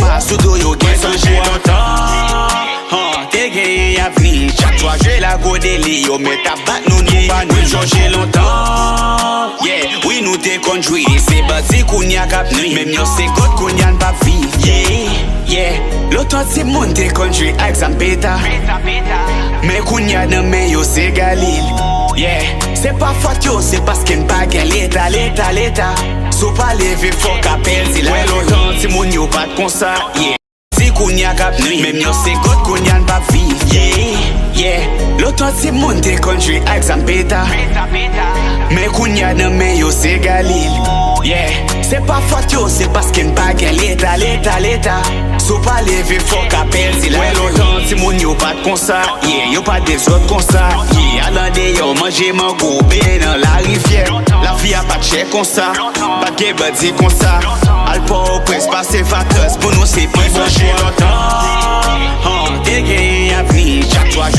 ma soudo yo gen son longtemps. Te gen avni, chaque fois je la go deli yo met ta bat nou ni pa nou changer longtemps. Yeah, oui nous te conduit, c'est basi kounya kap nui, même yo c'est god kounya n'pa vi. Yeah, l'autre c'est moun te conduit avec Zampeta, mais kounya nan men yo c'est Galil. Yeah, c'est pas faute yo, c'est parce qu'il n'pa gen l'état. Sou pa leve fok apel si la ouais, longtemps ti moun yo pat kon sa. Yeah, si kounya kap nui, même yo c'est god kounya n'pa vi. Yeah, l'autre c'est moun te conduit avec Zampeta, mais kounya nan men yo c'est Galil. Yeah, c'est pas faute yo, c'est parce qu'il n'pa gen l'état. Sou pa leve fok apel si la ouais, longtemps ti moun yo pat kon sa. Yeah, yo pat des autres kon sa. Yeah, alande yo manje mango ben dans la rivière. La vie a pas de chèque comme ça, pas de badi comme ça. Alpa au presse, passer vacances, pour nous c'est plus manger longtemps. Te gen avni, chaque fois